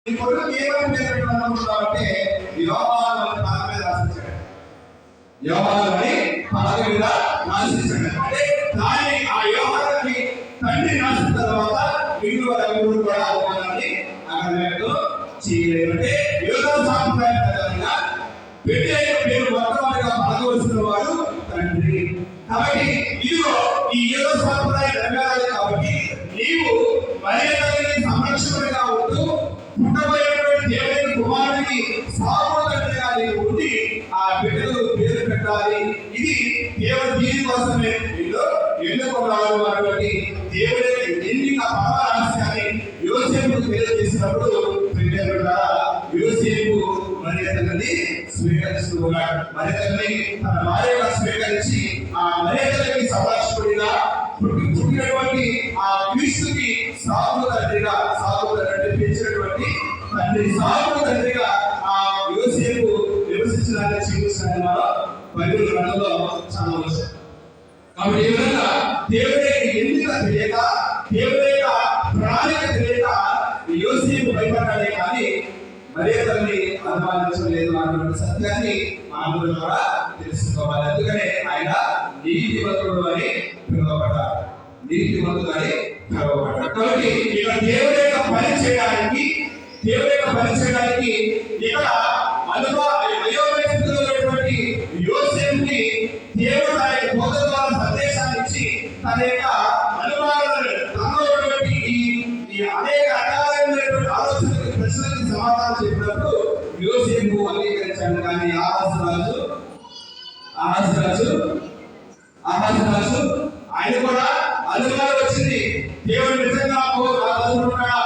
ఈ కొడుకు కేవలం అంటే యోహాను అని పలక మీద రాసించాడు. యోహాను అని పలక మీద రాసించాడు. అంటే దాన్ని ఆ యోహానుకి తండ్రి రాసిన తర్వాత మిగిలిన వాళ్ళెవరూ కూడా అవమానాన్ని అక్కడ వ్యక్తం చేయలేదు. అంటే యోధా సాంప్రదాయ ప్రకారంగా పెళ్లి అయిన పేరు మొట్టమొదటిగా పలకవలసిన వాడు తండ్రి. కాబట్టి ఇదిగో ఈ యోధా సాంప్రదాయ నెరవేరాలి. కాబట్టి నీవు మర్యాదకి సంరక్షకుడిగా ఉంటూ పుట్టబోయేటువంటి దేవుని కుమారుడికి సామర్థ్యంగా నీవు ఉండి ఆ బిడ్డకు పేరు పెట్టాలి. ఇది దేవుడు దీని కోసమే వీళ్ళు ఎన్నుకున్నారు అన్నటువంటి దేవుడి ఎన్నిక పరమరహస్యాన్ని యోసేపుకు తెలియజేసినప్పుడు యోసేపు మర్యాదలని స్వీకరిస్తూ ఉన్నాడు. మర్యాదల్ని తన భార్యగా స్వీకరించి ఆ మర్యాదలకి సంరక్షకుడిగా పుట్టినటువంటి ఆ క్రీస్తుకి సాగు తండ్రిగా పెంచినటువంటి తండ్రి సాగు తండ్రిగా ఆ యోసేపు నివసించడానికి చూపిస్తున్నాడు. మనం బైబిల్ గ్రంథంలో చాలా అవసరం. కాబట్టి ఈ విధంగా దేవుడి ఎన్నిక తెలియక, దేవుడి యొక్క ప్రణాళిక తెలియక యోసేపు భయపడ్డాడే కానీ మర్యాదల్ని అనుమానించలేదు అన్నటువంటి సత్యాన్ని మానవుల ద్వారా తెలుసుకోవాలి. అందుకనే ఆయన నీతివంతుడు అని పిలువబడ్డారు. నీతివంతుడు అని పిలువబడ్డారు. కాబట్టి ఇక్కడ దేవుడి యొక్క పని చేయడానికి ఇక్కడ అయోమయమైనటువంటి యోసేపుకి దేవుడు ఆయన బోధ ద్వారా సందేశాన్ని ఇచ్చి తన యొక్క అనుమానాలను తనలోటువంటి ఈ అనేక రకాలైనటువంటి ఆలోచనలకు ప్రశ్నలకు సమాధానం చెప్పినప్పుడు యోసేపు అంగీకరించాడు. కానీ ఆహాజరాజు ఆయన కూడా అనుమానం వచ్చింది. దేవుడు నిజంగా చదువుకున్నాడా,